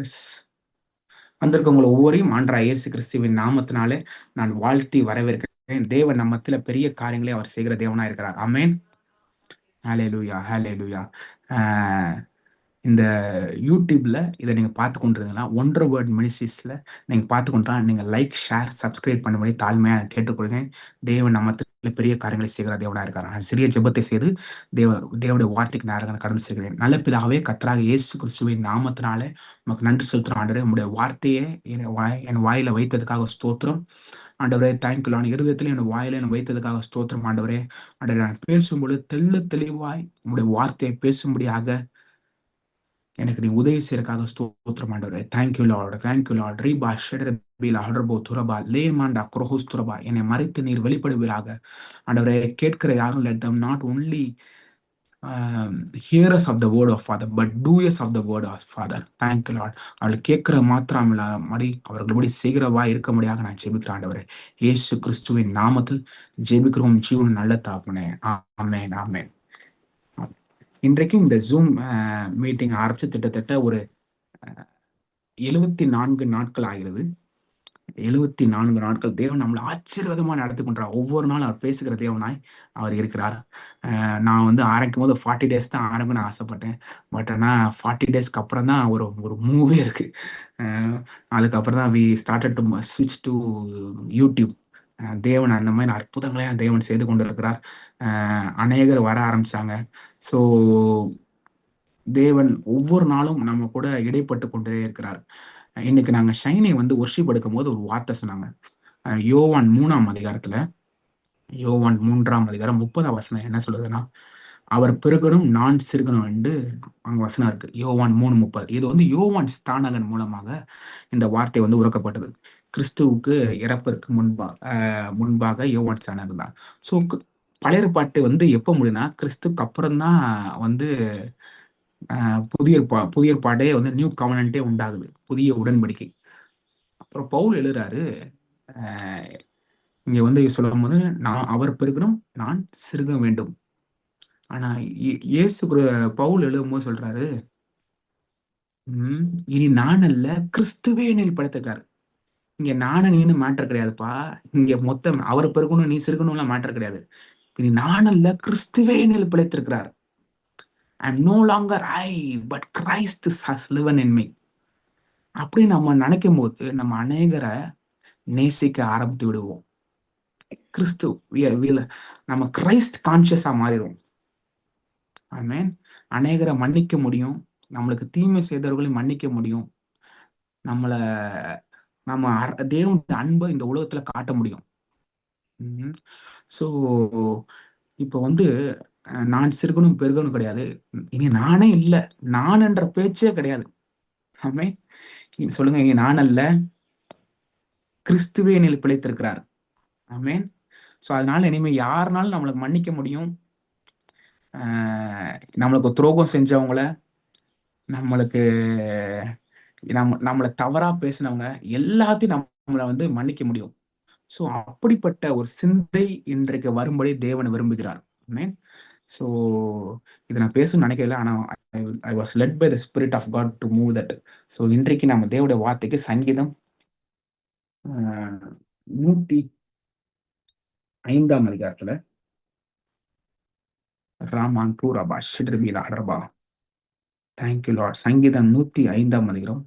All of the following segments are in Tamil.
எஸ். வந்திருக்கவங்களை ஒவ்வொரையும் ஆண்டவராகிய இயேசு கிறிஸ்துவின் நாமத்தினாலே நான் வாழ்த்தி வரவேற்கிறேன். தேவன் நம்ம மத்தியில பெரிய காரியங்களை அவர் செய்கிற தேவனா இருக்கிறார். ஆமென். ஹalleluya, ஹalleluya. இந்த யூடியூப்ல இதை நீங்க பார்த்து கொண்டிருந்தீங்கன்னா, ஒன்றரை வேர்ட் மினிஸ்ட்ரீஸ்ல நீங்க பார்த்து கொண்டா நீங்க லைக், ஷேர், சப்ஸ்கிரைப் பண்ணும்படி தாழ்மையா கேட்டுக்கொள்கிறேன். தேவன் நம்ம மத்தியில பெரிய காரியங்களை செய்கிற தேவனா இருக்கிறார். நான் சிறிய ஜெபத்தை செய்து தேவனுடைய வார்த்தைக்கு நேரம் கடந்து செல்கிறேன். நல்ல பிதாவே, கர்த்தராகிய இயேசு கிறிஸ்துவின் நாமத்தினாலே உமக்கு நன்றி செலுத்துறோம் ஆண்டவரே. உம்முடைய வார்த்தையை என் வாயில வைத்ததுக்காக ஸ்தோத்திரம் ஆண்டவரே. தேங்க்யூ. நான் இருதயத்தில் என் வாயில என் வைத்ததுக்காக ஸ்தோத்திரம் ஆண்டவரே. ஆண்டவரே, நான் பேசும்பொழுது தெளிவாய் உம்முடைய வார்த்தையை பேசும்படியாக எனக்கு நீ உதவி செய்யறதுக்காக ஸ்தோத்திரம் ஆண்டவரே. Thank you lord, thank you lord. ரீபா ஷெடரபிலா ஹடர்போ துரபா லேமாண்டா குரோஹுஸ் துரபா. என்னை மறைத்து நீர் வெளிப்படுவீராக ஆண்டவரே. கேட்கிற யாரும் let them not only hearers of the word of Father but doers of the word of Father. Thank you Lord. அவர்கள் கேட்கிற மாத்திரம் இல்லாமடி அவர்களபடி செய்கிறவா இருக்க முடியாத நான் ஜெபிக்கிறேன் ஆண்டவரே. இயேசு கிறிஸ்துவின் நாமத்தில் ஜெபிக்கிறோம் ஜீவன் நல்ல தாப்பனே. ஆமென், ஆமென். இன்றைக்கு இந்த ஜூம் மீட்டிங் ஆரம்பிச்சு கிட்டத்தட்ட ஒரு 74 நாட்கள் ஆகிறது. 74 நாட்கள் தேவன் நம்மளை ஆச்சரியமா நடத்தி கொண்டார். ஒவ்வொரு நாளும் அவர் பேசுகிற தேவனாய் அவர் இருக்கிறார். நான் வந்து ஆரம்பிக்கும் போது 40 டேஸ் தான் ஆரம்பின்னு ஆசைப்பட்டேன். பட் ஆனால் 40 டேஸ்க்கு அப்புறம் தான் ஒரு மூவே இருக்கு. அதுக்கப்புறம் தான் வி ஸ்டார்டட் டு ஸ்விட்ச் டு யூடியூப். தேவன் அந்த மாதிரி அற்புதங்களே தேவன் செய்து கொண்டு இருக்கிறார். அநேகர் வர ஆரம்பிச்சாங்க. ஸோ தேவன் ஒவ்வொரு நாளும் நம்ம கூட இடைப்பட்டு கொண்டே இருக்கிறார். இன்னைக்கு நாங்க ஷைனை வந்து ஒர்ஷிப் எடுக்கும் போது ஒரு வார்த்தை சொன்னாங்க. யோவான் 3ஆம் அதிகாரத்துல, யோவான் 3ஆம் அதிகாரம் 30ஆம் வசனம் என்ன சொல்லுதுன்னா, அவர் பெருகணும் நான் சிறுகணும் என்று அங்க வசனம் இருக்கு. யோவான் 3:30. இது வந்து யோவான் ஸ்தானகன் மூலமாக இந்த வார்த்தை வந்து உரைக்கப்பட்டது. கிறிஸ்துவுக்கு இறப்பிற்கு முன்பாக யோவான் ஸ்தானகன் தான். ஸோ பழைய ஏற்பாட்டு வந்து எப்போ முடியும்னா கிறிஸ்துக்கு அப்புறம் தான் வந்து புதிய ஏற்பாடே வந்து நியூ கவர்னன்ட்டே உண்டாகுது, புதிய உடன்படிக்கை. அப்புறம் பவுல் எழுதுறாரு, இங்க வந்து சொல்லும் போது நான் அவர் பெருகணும் நான் சிறுக வேண்டும். ஆனா இயேசு பவுல் எழுதும்போது சொல்றாரு, இனி நான் அல்ல கிறிஸ்துவே என்னில் படைத்திருக்காரு. இங்க நான நீனு மேட்டர் கிடையாதுப்பா. இங்க மொத்தம் அவர் பெருகணும் நீ சிறுகணும்லாம் மேட்டர் கிடையாது. இனி நான் அல்ல கிறிஸ்துவே என்னில் பிழைத்திருக்கிறார். I'm no longer I but Christ has lived in me. அப்படி நம்ம நினைக்கும் போது நம்ம அநேகரை நேசிக்க ஆரம்பித்து விடுவோம். கிறிஸ்து நம்ம கிரைஸ்ட் கான்சியஸா மாறிடுவோம். ஆமென். அநேகரை மன்னிக்க முடியும், நம்மளுக்கு தீமை செய்தவர்களை மன்னிக்க முடியும், நம்ம தேவனுடைய அன்பை இந்த உலகத்துல காட்ட முடியும். ஸோ இப்போ வந்து நான் சிறுகணும் பெருகணும் கிடையாது. இனி நானே இல்லை, நான் என்ற பேச்சே கிடையாது. ஆமென். சொல்லுங்க, இங்க நான் அல்ல கிறிஸ்துவே என்னில் பிழைத்திருக்கிறார். ஆமென். ஸோ அதனால இனிமே யாருனாலும் நம்மளுக்கு மன்னிக்க முடியும். நம்மளுக்கு துரோகம் செஞ்சவங்கள, நம்மளுக்கு நம்மளை தவறா பேசினவங்க எல்லாத்தையும் நம்மளை வந்து மன்னிக்க முடியும். ஸோ அப்படிப்பட்ட ஒரு சிந்தை இன்றைக்கு வரும்படி தேவன் விரும்புகிறார். ஆமென். ஸோ இதை நான் பேசணும்னு நினைக்கல, ஆனா I was led by the spirit of God to move that. So இன்றைக்கு நம்ம தேவனுடைய வார்த்தைக்கு சங்கீதம் 105ஆம் அதிகாரத்துல ராமான் பூரபா ஷிட்ரிபிலா ஹடர்பா. Thank you Lord. சங்கீதம் 105ஆம் அதிகாரம்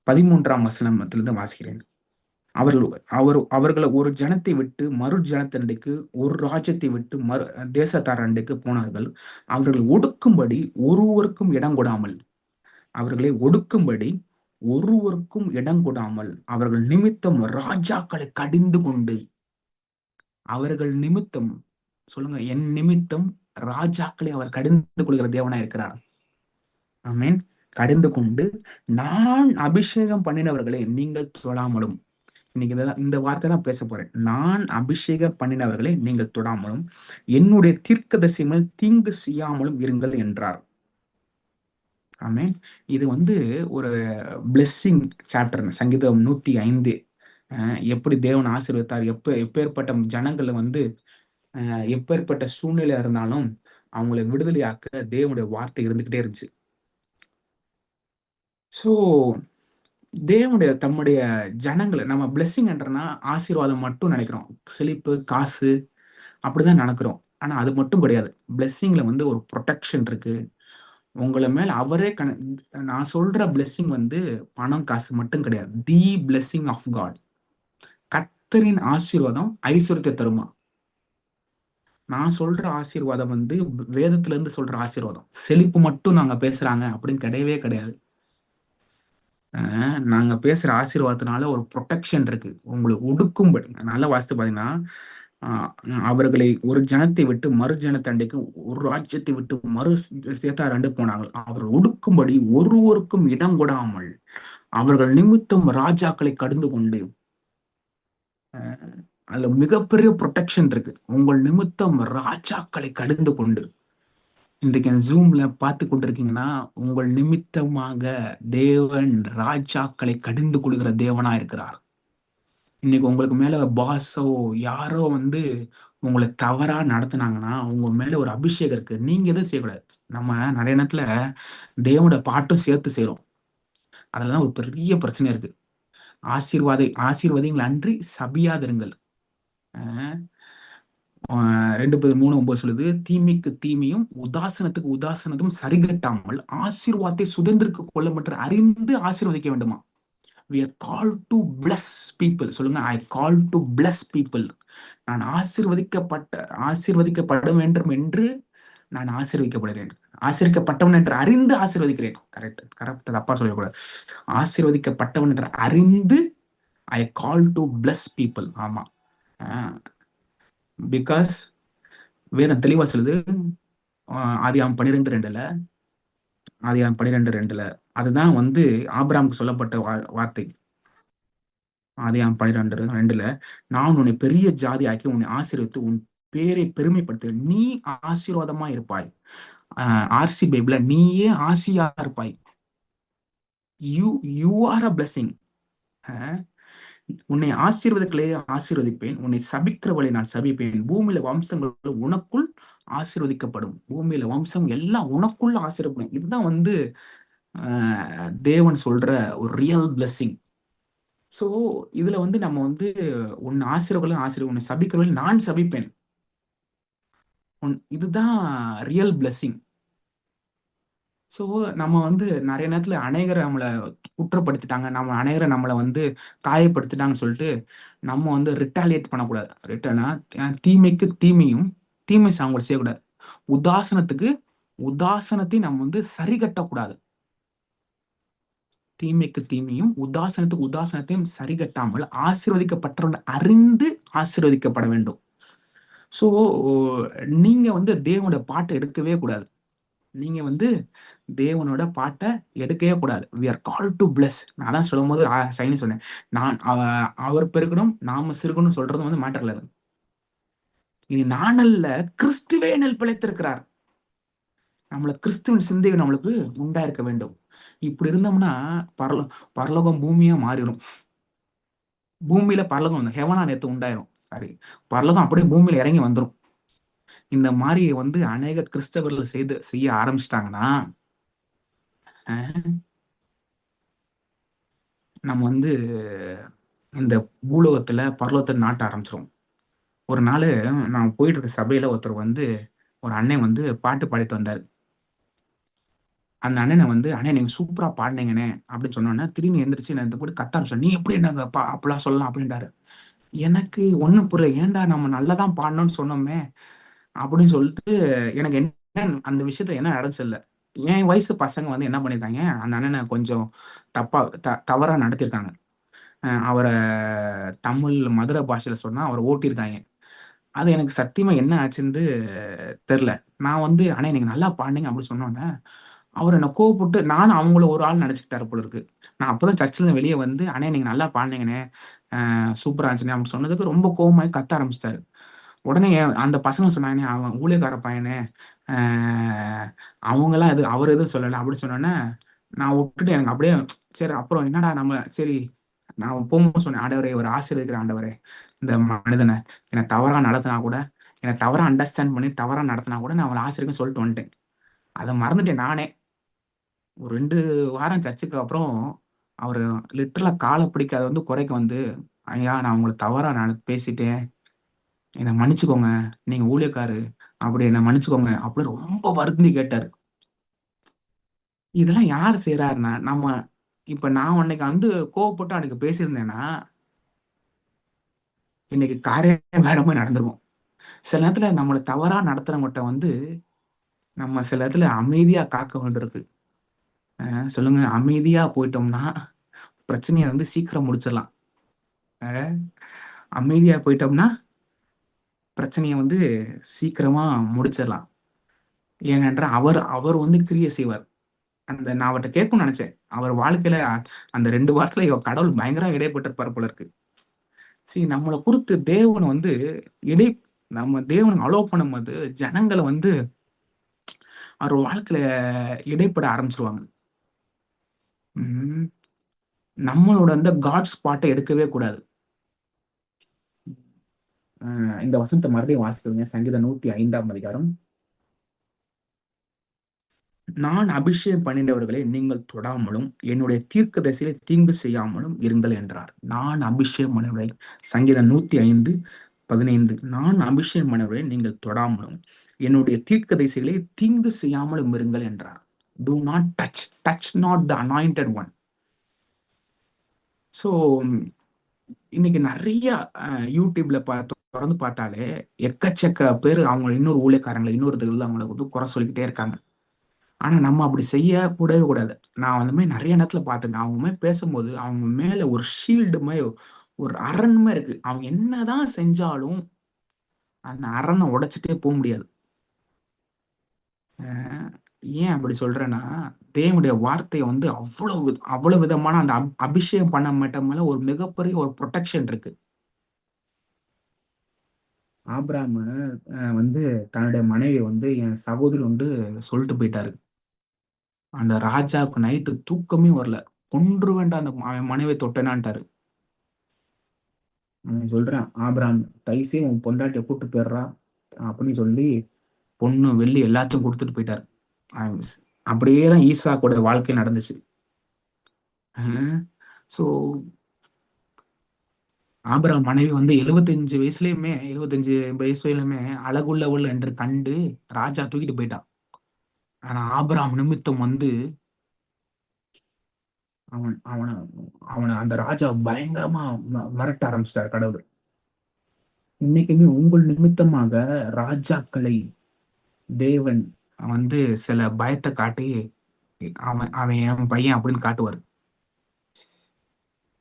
13ஆம் வசனத்திலிருந்து வாசிக்கிறேன். அவர்களை ஒரு ஜனத்தை விட்டு மறு ஜனத்தண்டைக்கு, ஒரு ராஜ்யத்தை விட்டு மறு தேசத்தாரண்டைக்கு போனார்கள். அவர்களை ஒடுக்கும்படி ஒருவருக்கும் இடம் கொடாமல், அவர்களை ஒடுக்கும்படி ஒருவருக்கும் இடம் கொடாமல் அவர்கள் நிமித்தம் ராஜாக்களை கடிந்து கொண்டு, அவர்கள் நிமித்தம், சொல்லுங்க, என் நிமித்தம் ராஜாக்களை அவர் கடிந்து கொள்கிற தேவனா இருக்கிறார். ஆமென். கடிந்து கொண்டு நான் அபிஷேகம் பண்ணினவர்களை நீங்கள் தொடாமலும், இன்னைக்கு இந்த வார்த்தை தான் பேச போறேன். நான் அபிஷேகம் பண்ணினவர்களை நீங்கள் தொடாமலும் என்னுடைய தீர்க்கதரிசி மேல் தீங்கு செய்யாமலும் இருங்கள் என்றார். ஆமென். இது வந்து ஒரு பிளெஸ்ஸிங் சாப்டர். சங்கீதம் 105 எப்படி தேவன் ஆசீர்வதித்தார், எப்பேற்பட்ட ஜனங்களை வந்து எப்பேற்பட்ட சூழ்நிலை இருந்தாலும் அவங்களை விடுதலையாக்க தேவனுடைய வார்த்தை இருந்துகிட்டே இருந்துச்சு. ஸோ தேவனுடைய தம்முடைய ஜனங்கள நம்ம பிளெஸ்ஸிங் என்றனா ஆசீர்வாதம் மட்டும் நினைக்கிறோம். செழிப்பு, காசு அப்படிதான் நினைக்கிறோம். ஆனா அது மட்டும் கிடையாது. பிளெஸ்ஸிங்ல வந்து ஒரு புரொடெக்ஷன் இருக்கு. உங்கள மேல அவரே நான் சொல்ற பிளெஸ்ஸிங் வந்து பணம், காசு மட்டும் கிடையாது. தி பிளெஸ்ஸிங் ஆஃப் காட். கர்த்தரின் ஆசீர்வாதம் ஐஸ்வரியத்தை தருமா? நான் சொல்ற ஆசீர்வாதம் வந்து வேதத்துல இருந்து சொல்ற ஆசீர்வாதம். செழிப்பு மட்டும் நாங்க பேசுறாங்க அப்படின்னு கிடையவே கிடையாது. நாங்க பேசுற ஆசீர்வாதத்தினால ஒரு புரொடெக்ஷன் இருக்கு. உங்களை ஒடுக்கும்படி நல்லா வாசித்து பார்த்தீங்கன்னா, அ அவர்களை ஒரு ஜனத்தை விட்டு மறு ஜனத்தண்டைக்கு, ஒரு ராஜ்யத்தை விட்டு மறு சேத்தாரண்டு போனார்கள். அவர்கள் ஒடுக்கும்படி ஒருவருக்கும் இடம் கொடாமல், அவர்கள் நிமித்தம் ராஜாக்களை கடிந்து கொண்டு, அ அதுல மிகப்பெரிய புரொடெக்ஷன் இருக்கு. உங்கள் நிமித்தம் ராஜாக்களை கடிந்து கொண்டு, இன்றைக்கு அந்த Zoomல பார்த்துக் கொண்டிருக்கீங்கன்னா, உங்கள் நிமித்தமாக தேவன் ராஜாக்களை கடிந்து கொள்கிற தேவனா இருக்கிறார். இன்னைக்கு உங்களுக்கு மேல பாஸோ, யாரோ வந்து உங்கள தவறா நடத்துனாங்கன்னா, உங்க மேல ஒரு அபிஷேகம் இருக்கு. நீங்க எதுவும் செய்யக்கூடாது. நம்ம நெறைய நேரத்துல தேவனோட பாட்டும் சேர்த்து செய்றோம். அதுல தான் ஒரு பெரிய பிரச்சனை இருக்கு. ஆசீர்வதிங்கள் அன்றி சபியாதிருங்கள். அ அ 2 Peter 3:9 சொல்லுது, "தீமைக்கு தீமையும், உதாசீனத்துக்கு உதாசீனமும் சரிக்கட்டாமல், ஆசீர்வாதத்தை சுதந்திரித்துக் கொள்ளும் என்று அறிந்து ஆசீர்வதிக்க வேண்டுமா?" We are called to bless people. சொல்லுங்க, I call to bless people. நான் ஆசீர்வதிக்கப்பட வேண்டும் என்று நான் ஆசீர்வதிக்கப்படுகிறேன். ஆசீர்வதிக்கப்பட்டவன் என்று அறிந்து ஆசீர்வதிக்கிறேன். Correct, correct. தப்பா சொல்லக்கூடாது. ஆசீர்வதிக்கப்பட்டவன் என்று அறிந்து ஐ கால் டு பிளஸ் பீப்புள். ஆமா. பிகாஸ் வேதம் தெளிவா சொல்லுது. ஆதியாகமம் 12:2ல ஆதியாகமம் 12:2ல அதுதான் வந்து ஆபிரகாமுக்கு சொல்லப்பட்ட வார்த்தை. ஆதியாகமம் 12:2ல நான் உன்னை பெரிய ஜாதி ஆக்கி உன்னை ஆசீர்வதித்து உன் பேரை பெருமைப்படுத்துவேன். நீ ஆசீர்வாதமா இருப்பாய். ஆர்சி பைபிள்ல நீயே ஆசியா இருப்பாய். You you are a blessing. உன்னை ஆசீர்வதிக்கலே ஆசீர்வதிப்பேன். உன்னை சபிக்கிறவளை நான் சபிப்பேன். பூமியில வம்சங்கள் உனக்குள் ஆசீர்வதிக்கப்படும். பூமியில வம்சம் எல்லாம் உனக்குள்ள ஆசீர்வதிப்படும். இதுதான் வந்து தேவன் சொல்ற ஒரு ரியல் பிளெஸிங். சோ இதுல வந்து நம்ம வந்து உன்னை உன்னை சபிக்கிறவளை நான் சபிப்பேன். இதுதான் ரியல் பிளெஸிங். ஸோ நம்ம வந்து நெறைய நேரத்துல அநேகர் நம்மள குற்றப்படுத்திட்டாங்க. அநேகர் நம்மள வந்து காயப்படுத்திட்டாங்கன்னு சொல்லிட்டு, நம்ம வந்து ரிட்டாலியேட் பண்ணக்கூடாது. ரிட்டர்னா தீமைக்கு தீமையும், தீமை அவங்களுக்கு செய்யக்கூடாது. உதாசனத்துக்கு உதாசனத்தை நம்ம வந்து சரிகட்டக்கூடாது. தீமைக்கு தீமையும், உதாசனத்துக்கு உதாசனத்தையும் சரிகட்டாமல் ஆசீர்வதிக்கப்பட்டவர்கள் அறிந்து ஆசீர்வதிக்கப்பட வேண்டும். ஸோ நீங்க வந்து தேவனுடைய பாட்ட எடுக்கவே கூடாது. நீங்க வந்து தேவனோட பாட்ட எடுக்கவே கூடாது. We are called to bless. நான் அதான் சொல்லும்போது சைனி சொன்னேன். நான் அவர் பெருக்கணும், நாம சிறுகணும்னு சொல்றது வந்து மேட்டர் இல்ல. இனி நான் அல்ல, கிறிஸ்துவே என்னில் பிழைத்திருக்கிறார். கிறிஸ்துவின் சிந்தை நம்மளுக்கு உண்டாயிருக்க வேண்டும். இப்படி இருந்தோம்னா பரலோகம் பூமியா மாறிடும். பூமியில பரலோகம் வந்து ஹெவனா நேத்து உண்டாயிரும். சாரி, பரலோகம் அப்படியே பூமியில இறங்கி வந்துரும். இந்த மாதிரி வந்து அநேக கிறிஸ்தவர்கள் செய்ய ஆரம்பிச்சிட்டாங்கன்னா, நம்ம வந்து இந்த பூலோகத்துல பரலோகத்தை நாட்ட ஆரம்பிச்சிரும். ஒரு நாள் நான் போயிட்டு இருக்க சபையில ஒருத்தர் வந்து ஒரு அண்ணன் வந்து பாட்டு பாடிட்டு வந்தாரு. அந்த அண்ணனை வந்து, "அண்ணே நீங்க சூப்பரா பாடுனீங்கண்ணே" அப்படின்னு சொன்னோன்னே, திரும்பி எந்திரிச்சு என்ன போட்டு கத்த ஆரம்பிச்சாரு. "நீ எப்படி என்னங்க அப்பலாம் சொல்லலாம்?" அப்படின்ட்டாரு. எனக்கு ஒண்ணும் புரியல. ஏன்டா நம்ம நல்லா தான் பாடணும்னு சொன்னோமே அப்படின்னு சொல்லிட்டு, எனக்கு என்ன அந்த விஷயத்துல என்ன நடந்துச்சு இல்ல. என் வயசு பசங்க வந்து என்ன பண்ணியிருக்காங்க, அந்த அண்ணனை கொஞ்சம் தப்பா தவறா நடத்தியிருக்காங்க. அவர தமிழ் மதுரை பாஷையில சொன்னா அவர ஓட்டியிருக்காங்க. அது எனக்கு சத்தியமா என்ன ஆச்சுன்னு தெரியல. நான் வந்து, "அண்ணே நீங்க நல்லா பாடுனீங்க" அப்படின்னு சொன்னோனே, அவரு என்ன கோவப்பட்டு நானும் அவங்கள ஒரு ஆள் நெனச்சுக்கிட்டாரு போல இருக்கு. நான் அப்பதான் சர்ச்சிலருந்து வெளிய வந்து, "அண்ணே நீங்க நல்லா பாடுனீங்கண்ணே. சூப்பரா இருந்துச்சுண்ணே" அப்படின்னு சொன்னதுக்கு ரொம்ப கோவமாயி கத்த ஆரம்பிச்சுட்டாரு. உடனே அந்த பசங்க சொன்னாங்கண்ணே, "அவன் ஊழியக்கார பையனே. அ அவங்கலாம் அவர் எதுவும் சொல்லல" அப்படின்னு சொன்னோனே, நான் விட்டுட்டு எனக்கு அப்படியே சரி அப்புறம் என்னடா சரி நான் போகும்போது சொன்னேன், "ஆண்டவரே இவர ஆசீர்வதிக்கிறேன் ஆண்டவரே. இந்த மனிதன என்ன தவறா நடத்தினா கூட, என்ன தவறா அண்டர்ஸ்டாண்ட் பண்ணி தவறா நடத்தினா கூட நான் அவர ஆசீர்வதிக்கிறேன்னு" சொல்லிட்டு வந்துட்டேன். அத மறந்துட்டேன் நானே. ஒரு 2 வாரம் சர்ச்சுக்கு அப்புறம் அவரு லிட்டரலா கால பிடிக்க அத வந்து குறைக்க வந்து, "ஐயா நான் உங்கள தவறா நான் பேசிட்டேன். என்ன மன்னிச்சுக்கோங்க. நீங்க ஊழியக்காரு. அப்படி என்ன மன்னிச்சுக்கோங்க." அப்படின்னு ரொம்ப வருந்தி கேட்டாரு. இதெல்லாம் யார் செய்றாருன்னா, இப்ப நான் அன்னைக்கு வந்து கோவப்பட்டு அன்னைக்கு பேசியிருந்தேன்னா, இன்னைக்கு காரியம் வேற மாரி நடந்திருக்கும். சில நேரத்துல நம்மள தவறா நடத்துறவங்கட்ட வந்து, நம்ம சில இடத்துல அமைதியா காக்க வேண்டியிருக்கு. சொல்லுங்க அமைதியா போயிட்டோம்னா, பிரச்சனைய வந்து சீக்கிரம் முடிச்சிடலாம். அ அமைதியா போயிட்டோம்னா, பிரச்சனைய வந்து சீக்கிரமா முடிச்சிடலாம். ஏனென்றால் அவர் அவர் வந்து கிரியை செய்வார். நான் அவர்ட்ட கேட்கணும்னு நெனச்சேன். அவர் வாழ்க்கையில அந்த 2 வாரத்துல கடவுள் பயங்கரமா இடைப்பட்டிருப்பார் போல இருக்கு. நம்மள குறித்து தேவன் வந்து இடை நம்ம தேவன் அலோவ் பண்ணும்போது, ஜனங்கள வந்து அவர் வாழ்க்கையில இடைப்பட ஆரம்பிச்சுருவாங்க. ம். நம்மளோட அந்த காட் ஸ்பாட்ட எடுக்கவே கூடாது. இந்த வசனத்த மறுபடியும் வாசிக்கிறேங்க. சங்கீதம் 105ஆம் அதிகாரம். நான் அபிஷேகம் பண்ணினவர்களை நீங்கள் தொடாமலும், என்னுடைய தீர்க்கதரிசிகளை தீங்கு செய்யாமலும் இருங்கள் என்றார். நான் அபிஷேகம் பண்ணினவர்களை சங்கீதம் 105:15 நான் அபிஷேகம் பண்ணினவர்களை நீங்கள் தொடாமலும், என்னுடைய தீர்க்கதரிசிகளை தீங்கு செய்யாமலும் இருங்கள் என்றார். Do not touch. Touch not the anointed one. So இன்னைக்கு நெறைய YouTubeல தொறந்து பார்த்தாலே, எக்கச்சக்க பேரு அவங்க இன்னொரு ஊழியக்காரங்கள, இன்னொரு இதுல அவங்கள வந்து குறை சொல்லிக்கிட்டே இருக்காங்க. ஆனா நம்ம அப்படி செய்ய கூடவே கூடாது. நான் அந்த மாரி நெறைய நேரத்துல பார்த்துருக்கேன். அவங்க மாரி பேசும்போது, அவங்க மேல ஒரு ஷீல்டு மாரி ஒரு அரண் மாரி இருக்கு. அவங்க என்னதான் செஞ்சாலும், அந்த அரண உடைச்சுட்டே முடியாது. அ ஏன் அப்படி சொல்றேன்னா, தேவனுடைய வார்த்தை வந்து அவ்வளவு விதமான அந்த அபிஷேகம் பண்ண மட்டும் மேல ஒரு மிகப்பெரிய ஒரு புரொடெக்ஷன் இருக்கு. ஆபிரகாமு வந்து தன்னுடைய மனைவிய வந்து என் சகோதரி வந்து சொல்ட்டு போயிட்டாரு. அந்த ராஜாவுக்கு நைட்டு தூக்கமே வரல. கொன்றுவேன்டா அந்த அவன் மனைவிய தொட்டனான்ட்டாரு. அவன் சொல்றான், "ஆபிரகாம் தயவுசெய்து உன் பொண்டாட்டிய கூட்டு போயிட்றா" அப்படின்னு சொல்லி பொண்ணு, வெள்ளி எல்லாத்தையும் குடுத்துட்டு போயிட்டாரு. அ அப்படியே தான் ஈசாக்கோட வாழ்க்கை நடந்துச்சு. அ ஸோ ஆபிரகாம் மனைவி வந்து 75 வயசுலயுமே அழகுள்ளவள் என்று கண்டு ராஜா தூக்கிட்டு போயிட்டான். ஆனா ஆபிரகாம் நிமித்தம் வந்து அவன் அவன அவன அந்த ராஜா பயங்கரமா மிரட்ட ஆரம்பிச்சுட்டாரு கடவுள். இன்னைக்குமே உங்கள் நிமித்தமாக ராஜாக்களை தேவன் வந்து சில பயத்த காட்டி, அவன் அவன் என் பையன் அப்படின்னு காட்டுவாரு.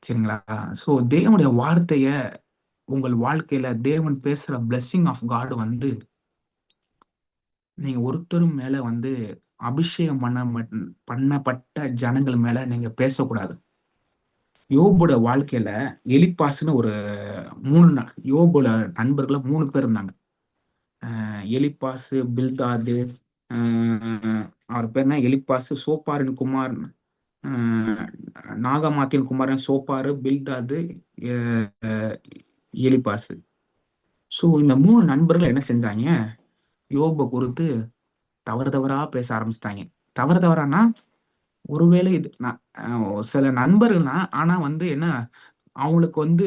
சரிங்களா? ஸோ தேவனுடைய வார்த்தைய உங்கள் வாழ்க்கையில தேவன் பேசுற பிளெஸ்ஸிங் ஆஃப் காட் வந்து நீங்க ஒருத்தரும் மேல வந்து அபிஷேகம் பண்ணப்பட்ட ஜனங்கள் மேல நீங்க பேசக்கூடாது. யோபோட வாழ்க்கையில எலிப்பாஸ்ன்னு ஒரு 3 யோபோட நண்பர்கள்ல 3 பேர் இருந்தாங்க. எலிப்பாசு, பில்தாது, அ அவர் பேர் என்ன? எலிப்பாசு, சோப்பாரின் குமார், அ நாகமாத்தின் குமாரன் சோப்பாரு, பில்தாது, எ எலிப்பாசு. ஸோ இந்த 3 நண்பர்கள் என்ன செஞ்சாங்க? யோப குறித்து தவறு தவறா பேச ஆரம்பிச்சுட்டாங்க. தவறு தவறான்னா, ஒருவேளை இது சில நண்பர்கள் தான். ஆனா வந்து என்ன, அவங்களுக்கு வந்து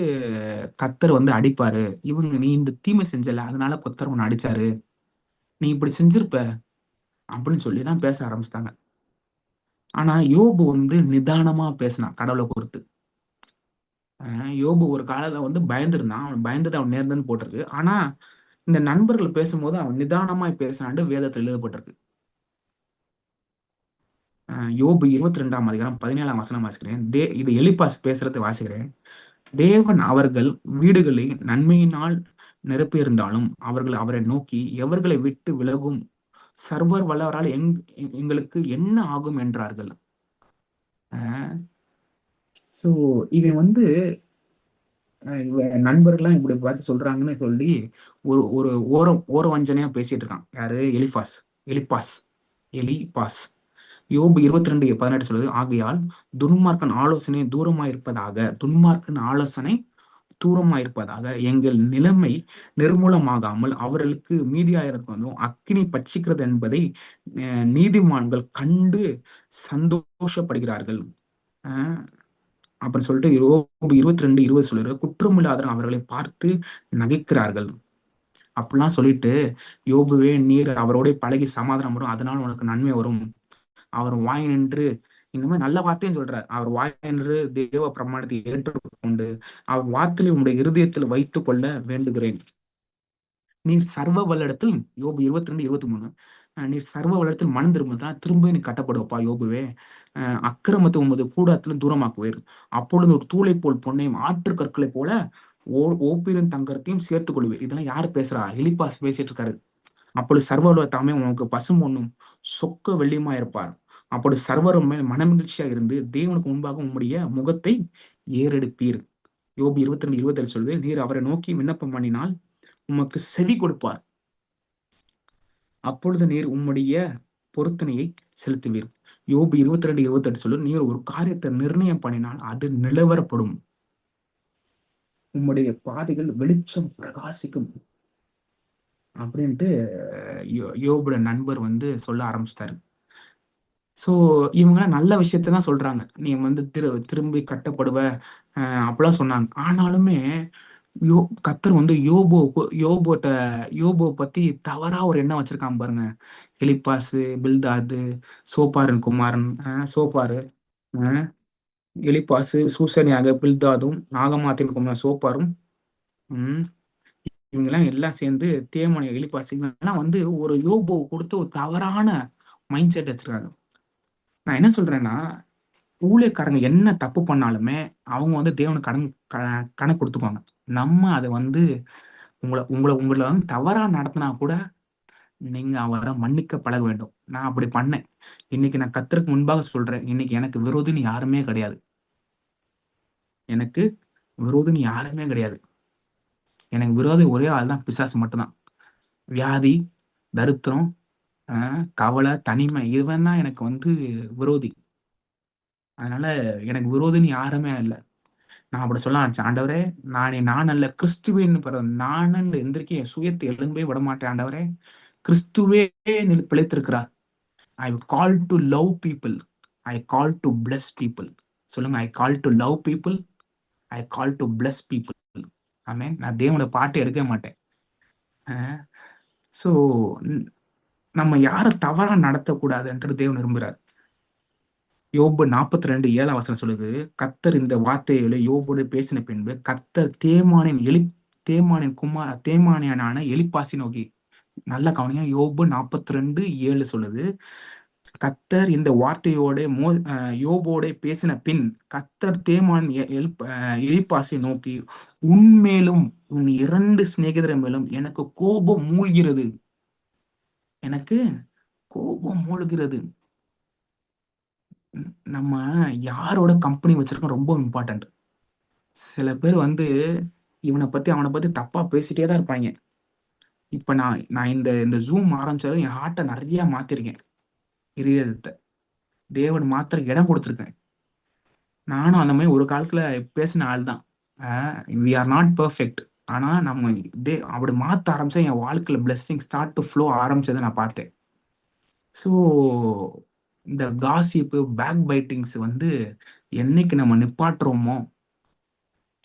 கர்த்தர் வந்து அடிப்பாரு. "நீ இந்த தீமை செஞ்சல, அதனால கர்த்தர் உன்ன அடிச்சாரு. நீ இப்படி செஞ்சிருப்ப." அப்படின்னு சொல்லிலாம் பேச ஆரம்பிச்சுட்டாங்க. ஆனா யோபு வந்து நிதானமா பேசினான் கடவுள குறித்து. யோபு ஒரு காலத்துல வந்து பயந்திருந்தான். அவன் பயந்துட்டு அவன் நேர்ந்தன்னு போட்டிருக்கு. ஆனா இந்த நண்பர்கள் பேசும்போது அவன் நிதானமாய் பேசினான்ட்டு வேதத்துல எழுதப்பட்டிருக்கு. யோபு 22ஆம் அதிகாரம் 17ஆம் வசனம் வாசிக்கிறேன். இது எலிப்பாஸ் பேசுறத வாசிக்கிறேன். தேவன் அவர்கள் வீடுகளை நன்மையினால் நிரப்பியிருந்தாலும், அவர்கள் அவரை நோக்கி, எவர்களை விட்டு விலகும்? சர்வர் வல்லவரால் எங்களுக்கு என்ன ஆகும் என்றார்கள். அ ஸோ இவன் வந்து நண்பர்கள்லாம் இப்படி பார்த்து சொல்றாங்கன்னு சொல்லி, ஒரு ஒரு ஓர வஞ்சனையா பேசிட்டு இருக்கான். யாரு? எலிப்பாஸ் எலிப்பாஸ். யோபு 22:18 சொல்லுது, "ஆகையால் துன்மார்க்கன் ஆலோசனை தூரமாயிருப்பதாக." துன்மார்க்கன் ஆலோசனை தூரமா இருப்பதாக, எங்கள் நிலைமை நிர்மூலமாகாமல் அவர்களுக்கு மீதியாயிரத்து வந்தும் அக்கினி பட்சிக்கிறது என்பதை நீதிமான்கள் கண்டு சந்தோஷப்படுகிறார்கள். அஹ் அப்புறம் சொல்லிட்டு யோபு 22:20 சொல்றாரு, குற்றமில்லாத அவர்களை பார்த்து நகைக்கிறார்கள். அப்படிலாம் சொல்லிட்டு, யோபுவே நீர் அவரோட பழகி சமாதானம் வரும், அதனால உனக்கு நன்மை வரும். அவர் வாய் நின்று இந்த மாதிரி நல்ல வார்த்தையும் சொல்றார். அவர் வாய் நின்று தேவ பிரமாணத்தை ஏற்றுக்கொண்டு அவர் வார்த்தையை உங்களுடைய இருதயத்தில் வைத்துக் கொள்ள வேண்டுகிறேன். நீர் சர்வ வல்லடத்தில் யோபு 22:23 நீர் சர்வ வல்லடத்தில் மனம் திரும்பினா திரும்ப நீ கட்டப்படுவப்பா யோபுவே. அக்கிரமத்தை உமது கூடாரத்திலும் தூரமாக்குவேர். அப்பொழுது ஒரு தூளை போல் பொன்னையும் ஆற்று கற்களை போல ஓப்பிரின் தங்கரத்தையும் சேர்த்துக் கொள்வேன். இதெல்லாம் யாரு பேசுறா? எலிப்பாஸ் பேசிட்டு இருக்காரு. அப்பொழுது சர்வவல்ல தாமே உனக்கு பசும் பொன்னும் சொக்க வெள்ளியுமா இருப்பார். அப்பொழுது சர்வரும் மேல் மனமகிழ்ச்சியா இருந்து தேவனுக்கு முன்பாக உம்முடைய முகத்தை ஏறெடுப்பீர். யோபு 22:27 சொல்லுது, நீர் அவரை நோக்கி விண்ணப்பம் பண்ணினால் உமக்கு செவி கொடுப்பார். அப்பொழுது நீர் உம்முடைய பொருத்தனையை செலுத்துவீர். யோபு 22:28 சொல்லு, நீர் ஒரு காரியத்தை நிர்ணயம் பண்ணினால் அது நிலவரப்படும். உம்முடைய பாதைகள் வெளிச்சம் பிரகாசிக்கும் அப்படின்ட்டு யோபுட நண்பர் வந்து சொல்ல ஆரம்பிச்சிட்டாரு. ஸோ இவங்க நல்ல விஷயத்த தான் சொல்றாங்க. நீ வந்து திரும்பி கட்டப்படுவ அப்படிலாம் சொன்னாங்க. ஆனாலுமே கர்த்தர் வந்து யோபுவை பத்தி தவறா ஒரு எண்ணம் வச்சிருக்கான் பாருங்க. எலிப்பாசு, பில்தாது, சோப்பாரின் குமாரன், சோப்பாரு, எலிப்பாசு, சூசனியாக பில்தாதும், நாகமாத்தின் குமாரன் சோப்பாரும், இவங்கெல்லாம் எல்லாம் சேர்ந்து தேமனை எலிப்பாசு இவங்கெல்லாம் வந்து ஒரு யோபு கொடுத்த ஒரு தவறான மைண்ட் செட் வச்சிருக்காங்க. நான் என்ன சொல்றேன்னா, ஊழியக்காரங்க என்ன தப்பு பண்ணாலுமே அவங்க வந்து தேவனுக்கு கணக்கு கொடுத்துக்குவாங்க. நம்ம அதை வந்து உங்களை வந்து தவறா நடத்தினா கூட நீங்க அவரை மன்னிக்க பழக வேண்டும். நான் அப்படி பண்ணேன். இன்னைக்கு நான் கர்த்தருக்கு முன்பாக சொல்றேன், இன்னைக்கு எனக்கு விரோதின்னு யாருமே கிடையாது. எனக்கு விரோதின்னு யாருமே கிடையாது. எனக்கு விரோதி ஒரே ஆள் தான், பிசாசு மட்டும்தான். வியாதி, தரித்திரம், கவலை, தனிமை, இவன் தான் எனக்கு வந்து விரோதி. அதனால எனக்கு விரோதின்னு யாருமே இல்லை. நான் அப்படி சொல்ல நினைச்சேன், ஆண்டவரே நான் அல்ல கிறிஸ்துவின் நானு எந்திரிக்க என் சுயத்தை எழும்பே விட மாட்டேன். ஆண்டவரே கிறிஸ்துவே பிழைத்திருக்கிறார். I call to love people, I call to bless people. சொல்லுங்க, I call to love people, I call to bless people. ஆமே, நான் தேவனோட பாட்டு எடுக்க மாட்டேன். ஸோ நம்ம யாரை தவறா நடத்தக்கூடாதுன்றது தேவன் விரும்புகிறார். யோபு 42:7 சொல்லுது, கர்த்தர் இந்த வார்த்தைகளை யோபோடு பேசின பின்பு கர்த்தர் தேமானியனான எலிப்பாசி நோக்கி, நல்ல கவனிங்க, யோபு 42:7 சொல்லுது, கர்த்தர் இந்த வார்த்தையோட யோபோட பேசின பின் கர்த்தர் தேமான் எலிப்பாசை நோக்கி, உன்மேலும் உன் 2 சிநேகிதர் மேலும் எனக்கு கோபம் மூழ்கிறது. எனக்கு கோபம் மூழ்கிறது. நம்ம யாரோட கம்பெனி வச்சிருக்கோம் ரொம்ப இம்பார்ட்டன்ட். சில பேர் வந்து இவனை பத்தி அவனை பத்தி தப்பா பேசிட்டே தான் இருப்பாங்க. இப்ப நான் இந்த ஜூம் ஆரம்பிச்சாலும் என் ஹார்ட்டை நிறைய மாத்திருக்கேன். இருதயத்தை தேவன் மாத்திர இடம் கொடுத்துருக்கேன். நானும் அந்த மாதிரி ஒரு காலத்துல பேசின ஆள் தான். We are not perfect. ஆனா நம்ம அப்படி மாத்த ஆரம்பிச்சா என் வாழ்க்கையில பிளெஸிங் ஸ்டார்ட் டு ஃப்ளோ ஆரம்பிச்சதை நான் பார்த்தேன். ஸோ இந்த காசிப்பு, பேக் பைட்டிங்ஸ் வந்து என்னைக்கு நம்ம நிப்பாட்டுறோமோ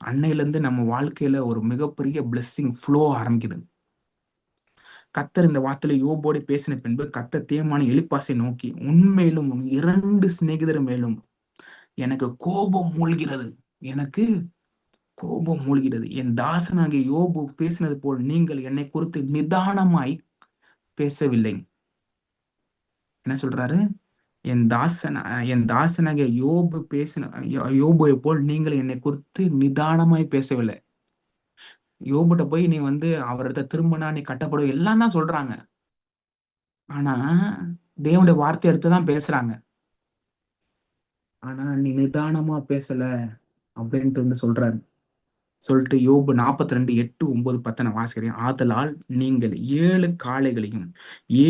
அன்னையிலேருந்து நம்ம வாழ்க்கையில ஒரு மிகப்பெரிய பிளெஸிங் ஃப்ளோ ஆரம்பிக்குது. கர்த்தர் இந்த வார்த்தையில யோபோடு பேசின பின்பு கர்த்தர் தேமான் எலிப்பாசை நோக்கி, உண்மையிலும் 2 சிநேகிதர் மேலும் எனக்கு கோபம் மூழ்கிறது. எனக்கு கோபம் மூழ்கிறது. என் தாசனாகிய யோபு பேசினது போல் நீங்கள் என்னை குறித்து நிதானமாய் பேசவில்லை. என்ன சொல்றாரு? என் தாசனாகிய யோபு யோபுவை போல் நீங்கள் என்னை குறித்து நிதானமாய் பேசவில்லை. யோபுட்ட போய் நீ வந்து அவர்கிட்ட திரும்பினா நீ கட்டப்படும் எல்லாம் தான் சொல்றாங்க. ஆனா தேவனுடைய வார்த்தை எடுத்துதான் பேசுறாங்க. ஆனா நீ நிதானமா பேசல அப்படின்ட்டு வந்து சொல்லிட்டு யோபு 42:8-9-10 நான் வாசிக்கிறேன். ஆதலால் நீங்கள் 7 காளைகளையும்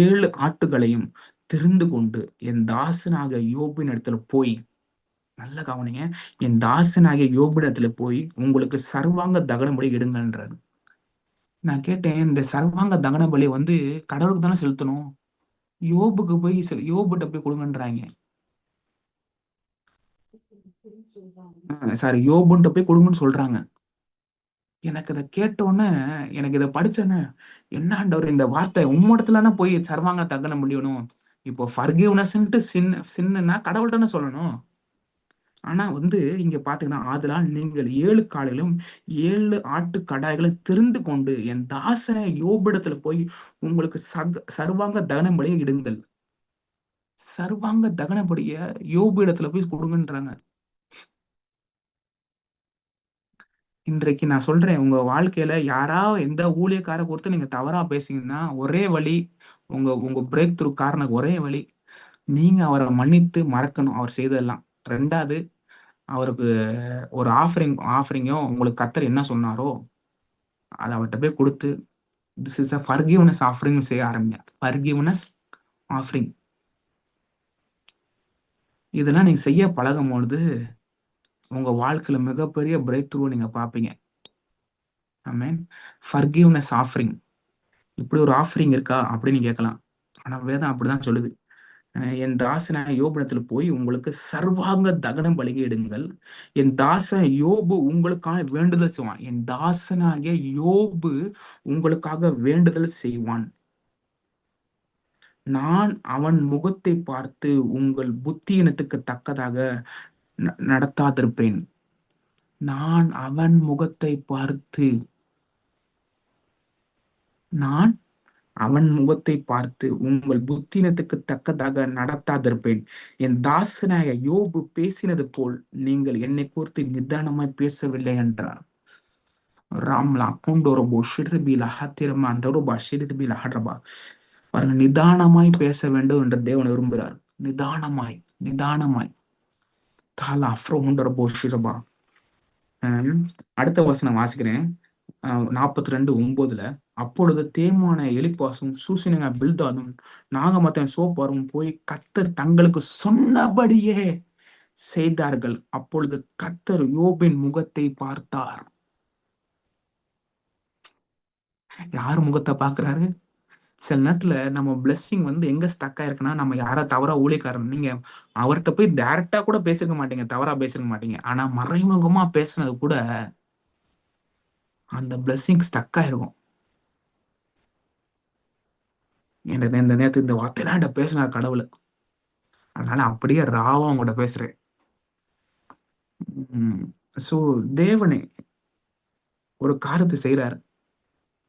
7 ஆட்டுகளையும் தெரிந்து கொண்டு என் தாசனாக யோபின் இடத்துல போய் நல்ல கவனிங்க. என் தாசனாகிய யோபிடத்துல போய் உங்களுக்கு சர்வாங்க தகன பலி இடுங்கன்றாரு. நான் கேட்டேன், இந்த சர்வாங்க தகன பலி வந்து கடவுளுக்கு தானே செலுத்தணும். யோபுக்கு போய் யோபுட்ட போய் கொடுங்கன்றாங்க. சாரி, யோபுன்ட்ட போய் கொடுங்கன்னு சொல்றாங்க. எனக்கு இதை கேட்டோன்னே, எனக்கு இதை படிச்சேன்னு, என்ன ஆண்டவர் இந்த வார்த்தை உம்மிடத்துலனா போய் சர்வாங்க தகன முடியணும். இப்போ ஃபர்கிவ்னஸ்ன்ட்டு சின்னுன்னா கடவுள்கிட்டன்னு சொல்லணும். ஆனா வந்து இங்க பாத்தீங்கன்னா, ஆதலால் நீங்கள் 7 காளைகளும் 7 ஆட்டுக்கடாய்களை தெரிந்து கொண்டு என் தாசனை யோபிடத்துல போய் உங்களுக்கு சர்வாங்க தகன பலியை இடுங்கள். சர்வாங்க தகன பலிய யோபு இடத்துல போய் கொடுங்கன்றாங்க. இன்றைக்கு நான் சொல்றேன், உங்க வாழ்க்கையில யாராவது எந்த ஊழியக்கார பொறுத்து நீங்க தவறா பேசிங்கன்னா, ஒரே வழி, உங்க உங்க பிரேக் த்ரூ காரணம் ஒரே வழி, நீங்க அவரை மன்னித்து மறக்கணும் அவர் செய்ததெல்லாம். 2வது, அவருக்கு ஒரு ஆஃபரிங்கோ உங்களுக்கு கர்த்தர் என்ன சொன்னாரோ அத அவர்ட்ட போய் குடுத்து, திஸ் இஸ் அ ஃபர்கிவ்னஸ் ஆஃபரிங்ன்னு செய்ய ஆரம்பிங்க. Forgiveness offering. இதெல்லாம் நீங்க செய்ய பழகும்பொழுது, உங்க வாழ்க்கையில மிகப்பெரிய பிரேக் த்ரூவ நீங்க பார்ப்பீங்க. ஆமென். Forgiveness offering. இப்படி ஒரு ஆஃபரிங் இருக்கா? அப்படின்னு கேட்கலாம். ஆனா வேதம் அப்படிதான் சொல்லுது. என் தாசனாகிய யோபிடத்துல போய் உங்களுக்கு சர்வாங்க தகன பலியிடுங்கள். என் தாசன் யோபு உங்களுக்காக வேண்டுதல் செய்வான். என் தாசனாகிய யோபு உங்களுக்காக வேண்டுதல் செய்வான். நான் அவன் முகத்தை பார்த்து உங்கள் புத்தியினத்துக்கு தக்கதாக நடத்தாதிருப்பேன். நான் அவன் முகத்தை பார்த்து நான் அவன் முகத்தை பார்த்து உங்கள் புத்தினத்துக்கு தக்கதாக நடத்தாதிருப்பேன். என் தாசனாய யோபு பேசினது போல் நீங்கள் என்னை குறித்து நிதானமாய் பேசவில்லை என்றார். ராம்லா குண்டோரபோ ஷிர்பில ஹத்திரமா டொருபா ஷிர்பில ஹட்ரபா. பாருங்க, நிதானமாய் பேச வேண்டும் என்று தேவன் விரும்புகிறார். நிதானமாய், நிதானமாய். தாலா அஃப்ரோண்டரபோ ஷிரபா. அடுத்த வசனம் வாசிக்கிறேன். 42:9. அப்பொழுது தேமான எலிப்பாசும் சூசினங்க பில்தாதும் நாகமத்தன் சோப்பாரும் போய் கர்த்தர் தங்களுக்கு சொன்னபடியே செய்தார்கள். அப்பொழுது கர்த்தர் யோபின் முகத்தை பார்த்தார். யார் முகத்தை பார்க்கிறாரு? சில நேரத்துல நம்ம பிளெஸ்ஸிங் வந்து எங்க ஸ்டக் ஆயிருக்குன்னா, நம்ம யாரா தவறா ஊழியக்காரன் நீங்க அவர்கிட்ட போய் டைரக்டா கூட பேசிருக்க மாட்டீங்க, தவறா பேசிருக்க மாட்டீங்க. ஆனா மறைமுகமா பேசுனது கூட அந்த பிளெஸ்ஸிங் ஸ்டக் ஆயிருக்கும். இந்த நேரத்துக்கு இந்த வார்த்தையெல்லாம் என்கிட்ட பேசினார் கடவுள். அதனால அப்படியே ராவா உங்கள்கிட்ட பேசுறேன். சோ தேவனே ஒரு காரியத்தை செய்யறாரு.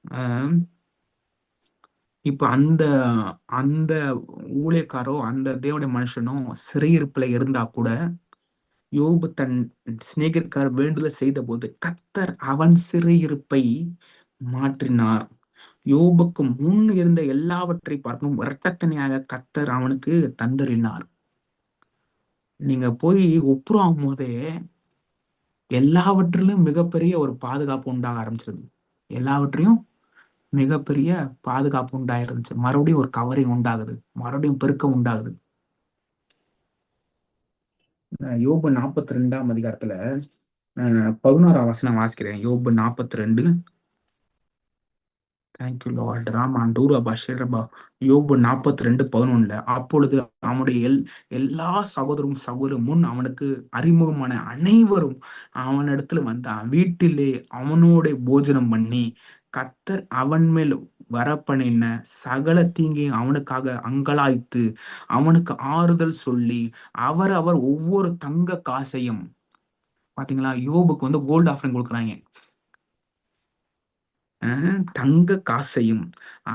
ஆஹ் இப்ப அந்த அந்த ஊழியக்காரோ அந்த தேவனுடைய மனுஷனோ சிறையிருப்புல இருந்தா கூட, யோபு தன் சிநேகிதர் வேண்டுதல் செய்த போது கர்த்தர் அவன் சிறையிருப்பை மாற்றினார். யோபுக்கு முன் இருந்த எல்லாவற்றை பார்க்கும் இரட்டத்தனையாக கர்த்தர் அவனுக்கு தந்தறினார். நீங்க போய் ஒப்புரவாகும் போதே எல்லாவற்றிலும் மிகப்பெரிய ஒரு பாதுகாப்பு உண்டாக ஆரம்பிச்சிருது. எல்லாவற்றையும் மிகப்பெரிய பாதுகாப்பு உண்டாயிருந்துச்சு. மறுபடியும் ஒரு கவரிங் உண்டாகுது. மறுபடியும் பெருக்கம் உண்டாகுது. யோபு 42ஆம் அதிகாரத்துல 16ஆம் வசனம் வாசிக்கிறேன். யோபு 42. Thank you lord. ராமான் டூரபா ஷெரபா. யோபு 42:11. அப்பொழுது அவனுடைய எல்லா சகோதரும் முன் அவனுக்கு அறிமுகமான அனைவரும் அவனிடத்துல வந்தான். வீட்டிலே அவனோட போஜனம் பண்ணி கர்த்தர் அவன் மேல் வரப்பண்ணின சகல தீங்கையும் அவனுக்காக அங்கலாய்த்து அவனுக்கு ஆறுதல் சொல்லி அவர் ஒவ்வொரு தங்க காசையும், பாத்தீங்களா, யோபுக்கு வந்து கோல்டு ஆஃபரிங் கொடுக்குறாங்க. தங்க காசையும்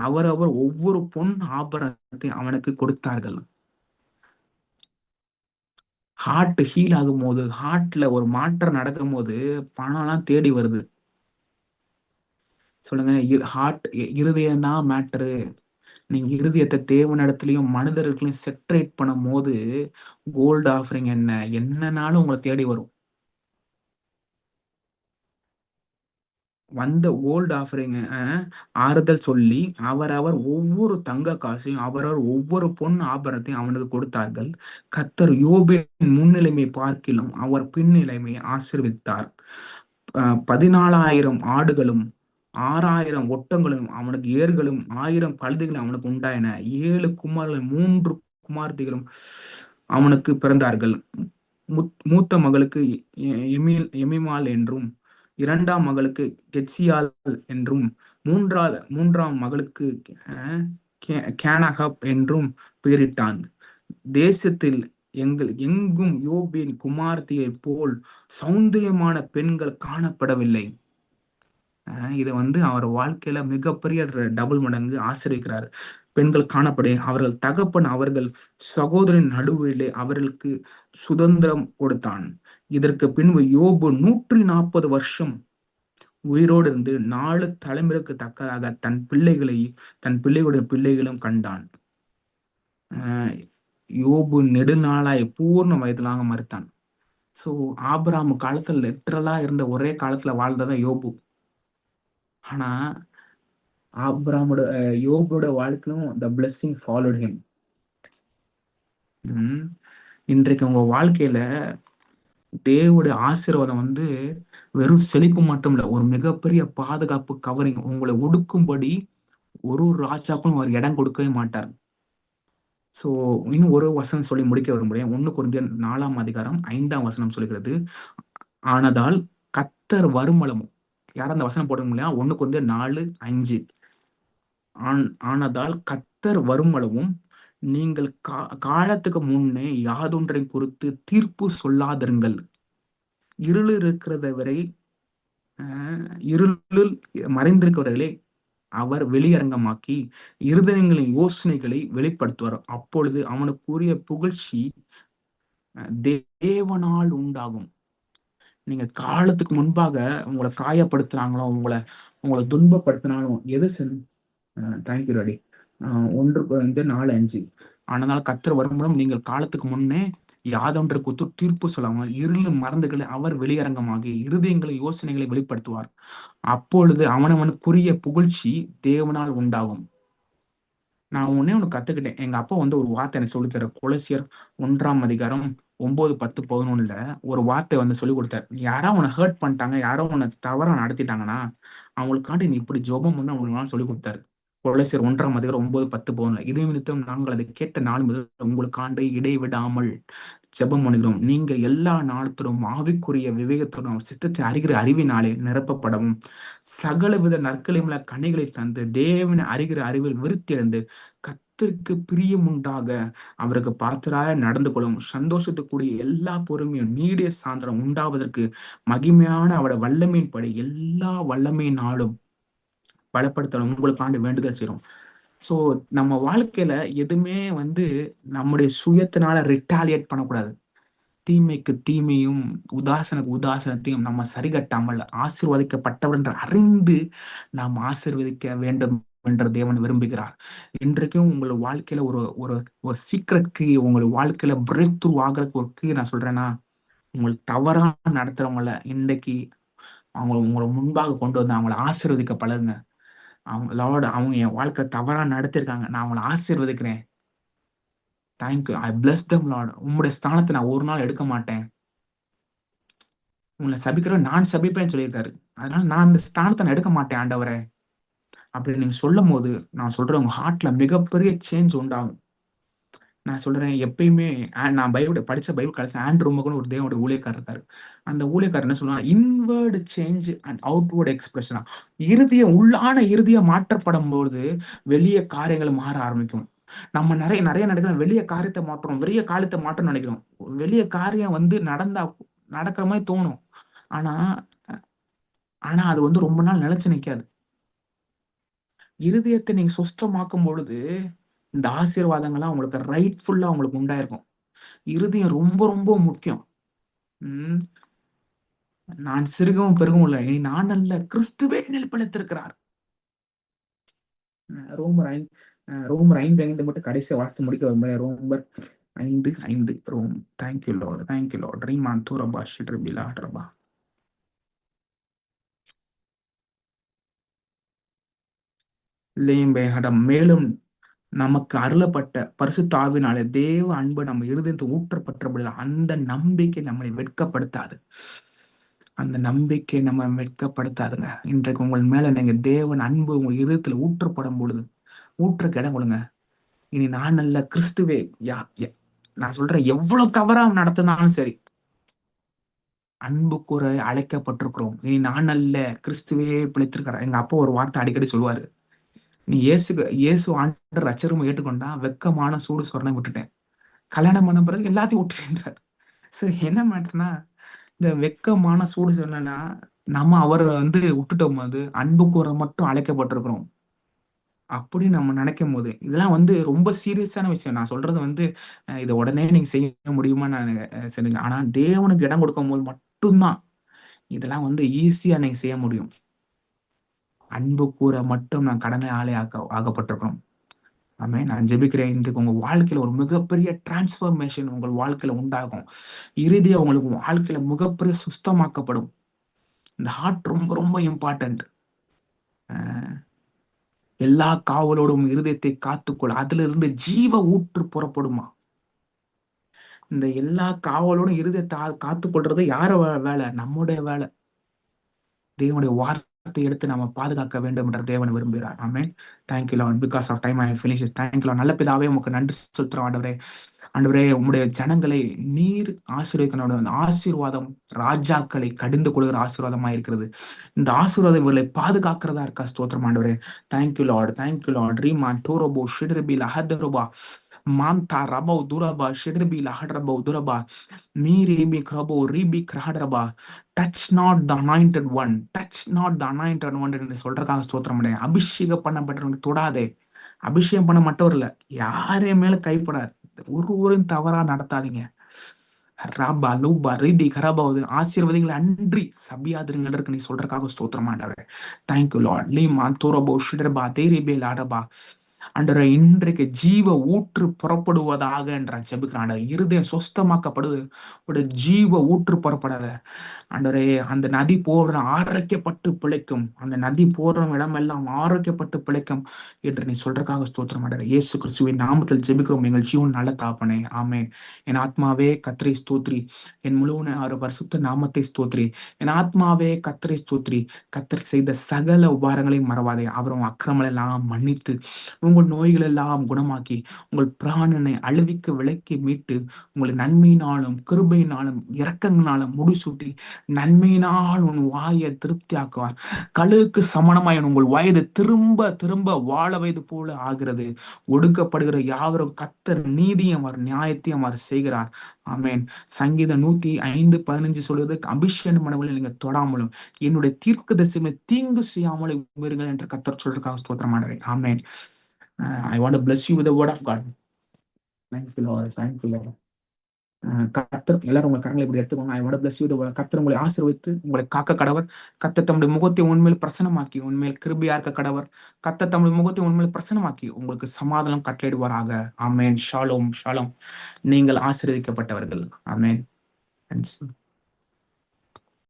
அவர் ஒவ்வொரு பொன் ஆபரணத்தை அவனுக்கு கொடுத்தார்கள். ஹார்ட் ஹீல் ஆகும் போது, ஹார்ட்ல ஒரு மாற்றம் நடக்கும் போது பணம் எல்லாம் தேடி வருது. சொல்லுங்க, ஹார்ட் இருதயம் தான் மேட்டரு. நீங்க இருதயத்தை தேவனிடத்திலையும் மனிதர்களையும் செப்பரேட் பண்ணும் போது கோல்டு ஆஃபரிங் என்னன்னாலும் உங்களை தேடி வரும். வந்த கோல்டு ஆஃபரிங் ஆறுதல் சொல்லி அவரவர் ஒவ்வொரு தங்க காசையும் அவரவர் ஒவ்வொரு பொன் ஆபரணத்தையும் அவனுக்கு கொடுத்தார்கள். கர்த்தர் யோபின் முன்னிலைமை பார்க்கிலும் அவர் பின்னிலைமை ஆசீர்வதித்தார். 14,000 ஆடுகளும் 6,000 ஒட்டங்களும் அவனுக்கு ஏர்களும் 1,000 கழுதைகளும் அவனுக்கு உண்டாயின. 7 குமாரர்களும் 3 குமார்த்திகளும் அவனுக்கு பிறந்தார்கள். மூத்த மகளுக்கு எமிமால் என்றும், இரண்டாம் மகளுக்கு கெட்சியால் என்றும், மூன்றாம் மகளுக்கு கேனகப் என்றும் பெயரிட்டான். தேசத்தில் எங்கும் யோபின் குமார்த்தியைப் போல் சௌந்தரியமான பெண்கள் காணப்படவில்லை. இதை அவர் வாழ்க்கையில மிகப்பெரிய டபுள் மடங்கு ஆசிரியக்கிறார். பெண்கள் காணப்பட அவர்கள் தகப்பன் அவர்கள் சகோதரின் நடுவிலே அவர்களுக்கு சுதந்திரம் கொடுத்தான். இதற்கு பின்பு யோபு 140 வருஷம் உயிரோடு இருந்து 4 தலைமுறைக்கு தக்கதாக தன் பிள்ளைகளுடைய பிள்ளைகளும் கண்டான். யோபு நெடுநாளாய் பூர்ண வயதிலாக மறுத்தான். சோ ஆபிரகாம் காலத்துல லிட்டரலா இருந்த ஒரே காலத்துல வாழ்ந்ததான் யோபு. ஆனா யோபோட வாழ்க்கையிலும் the blessing followed him. இன்றைக்கு உங்க வாழ்க்கையில தேவனுடைய ஆசீர்வாதம் வெறும் செழிப்பு மட்டும் இல்ல, ஒரு மிகப்பெரிய பாதுகாப்பு கவரிங். உங்களை ஒடுக்கும்படி ஒரு ராஜாக்கும் அவர் இடம் கொடுக்கவே மாட்டார். சோ இன்னும் ஒரு வசனம் சொல்லி முடிக்க விரும்புகிறேன். 1 கொரிந்தியர் 4ஆம் அதிகாரம் 5ஆம் வசனம் சொல்கிறது, ஆனதால் கர்த்தர் வருமளவும். யாரும் அந்த வசனம் போட முடியல. 1 கொரிந்தியர் 4:5. ஆனதால் கர்த்தர் வருமளவும் நீங்கள் காலத்துக்கு முன்னே யாதொன்றை குறித்து தீர்ப்பு சொல்லாதிருங்கள். இருள் இருக்கிறத வரை இருளில் மறைந்திருக்கிறவர்களே அவர் வெளியரங்கமாக்கி இருதயங்களின் யோசனைகளை வெளிப்படுத்துவார். அப்பொழுது அவனுக்குரிய புகழ்ச்சி தேவனால் உண்டாகும். நீங்க காலத்துக்கு முன்பாக உங்களை காயப்படுத்துறாங்களோ, உங்களை துன்பப்படுத்தினாலும் எது தேங்க்யூ ரெடி 1 கொரிந்தியர் 4:5. ஆனால் கர்த்தர் வரும்போது நீங்கள் காலத்துக்கு முன்னே யாதொன்று குத்து தீர்ப்பு சொல்லாம இருள் மறந்துகளை அவர் வெளியரங்கமாகி இருதயங்களை யோசனைகளை வெளிப்படுத்துவார். அப்பொழுது அவனவனுக்குரிய புகழ்ச்சி தேவனால் உண்டாகும். நான் ஒண்ணு கத்துக்கிட்டேன். எங்க அப்பா ஒரு வார்த்தை எனக்கு சொல்லித்தர. கொலோசியர் 1ஆம் அதிகாரம் 9, 10, 11 ஒரு வார்த்தை சொல்லி கொடுத்தார். யாரோ உன்னை ஹர்ட் பண்ணிட்டாங்க, யாரோ உன்னை தவறா நடத்திட்டாங்கன்னா அவங்களுக்காண்டி நீ இப்படி ஜெபம் பண்ண அவங்களுக்கு சொல்லி கொடுத்தாரு. கொலோசியர் 1ஆம் அதிகாரம் 9, 10, 11. இதை நிமித்தம் நாங்கள் அதை கேட்ட நாள் முதல் உங்களுக்காண்டு இடைவிடாமல் ஜெபம் பண்ணுகிறோம். நீங்க எல்லா நாளத்திலும் ஆவிக்குரிய விவேகத்துடன் சித்தத்தை அறிகிற அறிவினாலே நிரப்பப்படவும் சகலவித நற்களையுள்ள கனிகளை தந்து தேவனை அறிகிற அறிவில் விருத்தி அடைந்து கர்த்தருக்கு பிரியமுண்டாக அவருக்கு பாத்திராய நடந்து கொள்ளும் சந்தோஷத்துக்குரிய எல்லா பொறுமையும் நீடிய சாந்திரம் உண்டாவதற்கு மகிமையான அவட வல்லமையின்படி எல்லா வல்லமையினாலும் பலப்படுத்தணும் உங்களுக்காண்டு வேண்டுதல் செய்யறோம். சோ நம்ம வாழ்க்கையில எதுவுமே நம்முடைய சுயத்தினால ரிட்டாலியேட் பண்ணக்கூடாது. தீமைக்கு தீமையும் உதாசனுக்கு உதாசனத்தையும் நம்ம சரிகட்டாமல் ஆசீர்வதிக்கப்பட்டவர் என்று அறிந்து நாம் ஆசீர்வதிக்க வேண்டும் என்று தேவன் விரும்புகிறார். இன்றைக்கும் உங்கள் வாழ்க்கையில ஒரு ஒரு ஒரு சீக்ரெட் கீ, உங்கள் வாழ்க்கையில பிரேக் த்ரூ ஆகிறதுக்கு ஒரு கீ நான் சொல்றேன்னா, உங்களுக்கு தவறா நடத்துறவங்கள இன்றைக்கு உங்களை முன்பாக கொண்டு வந்து அவங்கள ஆசீர்வதிக்க பழகுங்க. அவங்க என் வாழ்க்கையில தவறா நடத்திருக்காங்க, நான் அவங்கள ஆசீர்வதிக்கிறேன். தேங்க்யூ, ஐ பிளஸ் தம் லார்ட். உங்களுடைய ஸ்தானத்தை நான் ஒரு நாள் எடுக்க மாட்டேன். உங்களை சபிக்கிறவன் நான் சபிப்பேன்னு சொல்லியிருக்காரு. அதனால நான் அந்த ஸ்தானத்தை நான் எடுக்க மாட்டேன் ஆண்டவரே அப்படின்னு நீங்க சொல்லும் போது நான் சொல்றேன், உங்க ஹார்ட்ல மிகப்பெரிய சேஞ்ச் உண்டாகும். நான் சொல்றேன், எப்பயுமே நான் படிச்ச பைபிள் கலைச்ச ஆண்ட்ரூ மகன் ஒரு தேவனுடைய ஊழியக்காரர் இருக்காரு. அந்த ஊழியக்காரர் என்ன சொல்லுவாங்க, இன்வர்டு சேஞ்ச் அண்ட் அவுட்வர்ட் எக்ஸ்பிரஷனா, உள்ளான இறுதியம் மாற்றப்படும் போது வெளிய காரியங்கள் மாற ஆரம்பிக்கும். நம்ம நிறைய நடக்கிற வெளிய காரியத்தை மாற்றணும், வெளிய காரியத்தை மாற்றணும்னு நினைக்கிறோம். வெளிய காரியம் நடந்தா நடக்கிற மாதிரி தோணும். ஆனா ஆனா அது ரொம்ப நாள் நிலைச்சு நிக்காது. இருதயத்தை நீங்க சுஸ்தமாக்கும் பொழுது இந்த ஆசீர்வாதங்கள்லாம் உங்களுக்கு ரைட்ஃபுல்லா உங்களுக்கு உண்டாயிருக்கும். இருதயம் ரொம்ப ரொம்ப முக்கியம். நான் சிறுகவும் பெருகவும் இல்லை, இனி நான் அல்ல கிறிஸ்துவே என்னில் பிழைத்திருக்கிறார். ரோமர் 5:5 மட்டும் கடைசியா வாசித்து முடிக்க வரும்போது, ரோமர் 5:5. Thank you Lord. ரீமான் தூரபா ஷிட்ரபிலா ட்ரபா மேலும் நமக்கு அருளப்பட்ட பரிசுத்த ஆவினாலே தேவ அன்பு நம்ம இருதயத்தை ஊற்றப்பட்டபடியா அந்த நம்பிக்கை நம்மளை வெட்கப்படுத்தாது. அந்த நம்பிக்கை நம்ம வெட்கப்படுத்தாதுங்க. இன்றைக்கு உங்கள் மேல நீங்க தேவன் அன்பு உங்க இருதயத்துல ஊற்றப்படும் பொழுது ஊற்றுக்கு இடம் கொடுங்க. இனி நான் அல்ல கிறிஸ்துவே. நான் சொல்றேன், எவ்வளவு தவறா நடத்தினாலும் சரி, அன்பு கூற அழைக்கப்பட்டிருக்கிறோம். இனி நான் அல்ல கிறிஸ்துவே பிழைத்திருக்கிறார். எங்க அப்பா ஒரு வார்த்தை அடிக்கடி சொல்லுவாரு, நீ இயேசு ஆண்டு ரட்சகரும் ஏற்றுக்கொண்டா வெக்கமான சூடு சொரணை விட்டுட்டேன், கல்யாணம் பண்ண பிறகு எல்லாத்தையும் விட்டுறேன்றார். சரி, என்ன மேட்டர்னா, இந்த வெக்கமான சூடு சொன்னா நம்ம அவரை விட்டுட்டோம் போது அன்பு கூற மட்டும் அழைக்கப்பட்டிருக்கிறோம் அப்படின்னு நம்ம நினைக்கும் போது, இதெல்லாம் ரொம்ப சீரியஸான விஷயம். நான் சொல்றது இதை உடனே நீங்க செய்ய முடியுமா நான் சரிங்க. ஆனா தேவனுக்கு இடம் கொடுக்கும் போது மட்டும்தான் இதெல்லாம் ஈஸியா நீங்க செய்ய முடியும். அன்பு கூற மட்டும் நான் கடனை ஆளே ஆகப்பட்டிருக்கிறோம். ஆமே, நான் ஜெபிக்கிறேன், இன்றைக்கு உங்க வாழ்க்கையில ஒரு மிகப்பெரிய டிரான்ஸ்பர்மேஷன் உங்கள் வாழ்க்கையில உண்டாகும். இறுதியா உங்களுக்கு வாழ்க்கையில மிகப்பெரிய சுத்தமாக்கப்படும். இந்த ஹார்ட் ரொம்ப ரொம்ப இம்பார்ட்டன்ட். எல்லா காவலோடும் இருதயத்தை காத்துக்கொள், அதுல இருந்து ஜீவ ஊற்று புறப்படுமா. இந்த எல்லா காவலோடும் இருதயத்தை காத்துக்கொள்றது யார வேலை? நம்முடைய வேலை. தேவனுடைய வார்த்தை எடுத்து நம்ம பாதுகாக்க வேண்டும் என்ற தேவன் விரும்புகிறார். ஆமென். Thank you lord. Because of time I finish. Thank you lord. நல்ல பிதாவே, உமக்கு நன்றி செலுத்துறோம் ஆண்டவரே. ஆண்டவரே, உம்முடைய ஜனங்களை நீர் ஆசீர்வதிக்கணும். ஆசீர்வாதம் ராஜாக்களை கடிந்து கொள்கிற ஆசீர்வாதமா இருக்கிறது. இந்த ஆசீர்வாதம் இவர்களை பாதுகாக்கிறதா இருக்கா? ஸ்தோத்திரம் ஆண்டவரே. Thank you lord. Thank you lord. ரீமான் டோரோபோ ஷிட்ரிபில் அஹதரோபா மாம்தா ரபோ துரபா ஷிட்ரிபில் அஹட்ரபோ துரபா மீரிபி கிரபோ ரீபி கிரஹடரபா. Touch not the anointed one, touch not the anointed one என்று சொல்றதுக்காக ஸ்தோத்திரம் பண்ணேன். அபிஷேகம் பண்ணப்பட்டவங்க தொடாதே. அபிஷேகம் பண்ண மட்டும் இல்ல, யாரே மேல கைப்படாது. ஒருவரும் தவறா நடத்தாதீங்க. ரபா லூபா ரீதி கரபாவது ஆசீர்வதிகளை அன்றி சபியாதிருங்க நீ சொல்றதுக்காக ஸ்தோத்திரம் ஆண்டவரே. Thank you Lord. லீமா தூரபோ ஷிடர்பா தேரிபே லாடபா. ஆண்டவரே, இன்றைக்கு ஜீவ ஊற்று புறப்படுவதாக என்ற ஜெபிக்கிறான். இருதயம் சொஸ்தமாக்கப்படுது, ஒரு ஜீவ ஊற்று புறப்படாத ஆண்டவரே. அந்த நதி போற ஆரோக்கியப்பட்டு பிழைக்கும், அந்த நதி போற இடமெல்லாம் ஆரோக்கியப்பட்டு பிழைக்கும் என்று நீ சொல்றதுக்காக ஸ்தோத்திரம் ஆண்டவரே. இயேசு கிறிஸ்துவின் நாமத்தில் ஜெபிக்கிறோம் எங்கள் ஜீவன் நல்ல தாப்பனே. ஆமேன். என் ஆத்மாவே கர்த்தரை ஸ்தோத்ரி, என் முழு பரிசுத்த நாமத்தை ஸ்தோத்ரி. என் ஆத்மாவே கர்த்தரை ஸ்தோத்ரி, கர்த்தர் செய்த சகல உபாரங்களையும் மறவாதே. அவரும் அக்கிரமங்கள் எல்லாம் மன்னித்து உங்கள் நோய்கள் எல்லாம் குணமாக்கி உங்கள் பிராணனை அழிவிக்கு விலக்கி மீட்டு உங்களை நன்மையினாலும் கிருபையினாலும் இரக்கங்களாலும் முடிசூட்டி நன்மையினால் உன் வாயை திருப்தி ஆக்குவார். கழுகுக்கு சமணமாய் உங்கள் வயது திரும்ப திரும்ப வாழ வயது போல ஆகிறது. ஒடுக்கப்படுகிற யாவரும் கர்த்தர் நீதியும் அவர் நியாயத்தையும் அவர் செய்கிறார். ஆமேன். சங்கீதம் 105:15 சொல்வது, அபிஷேகம் பண்ணவர்களை நீங்க தொடாமலும் என்னுடைய தீர்க்க தரிசனங்களை தீங்கு செய்யாமலும் இருங்கள் என்று கர்த்தர் சொல்றதுக்காக ஸ்தோத்திரம் ஆண்டவரே. ஆமேன். I want to bless you with the word of God. Thanks the Lord. Thanks the Lord. கர்த்தர் எல்லாரும் உங்க கரங்களை இப்படி எடுத்துக்கோங்க. I want to bless you with the word. கர்த்தர் உங்களை ஆசீர்வதித்து உங்களை காக்க கடவர். கர்த்தர் தம்முடைய முகத்தை உண்மையில் பிரசனமாக்கி உண்மையில் கிருபையா இருக்க கடவர். கர்த்தர் தம்முடைய முகத்தை உண்மையில் பிரசனமாக்கி உங்களுக்கு சமாதானம் கட்டளையிடுவாராக. ஆமேன். Shalom Shalom. நீங்கள் ஆசீர்வதிக்கப்பட்டவர்கள். ஆமேன்.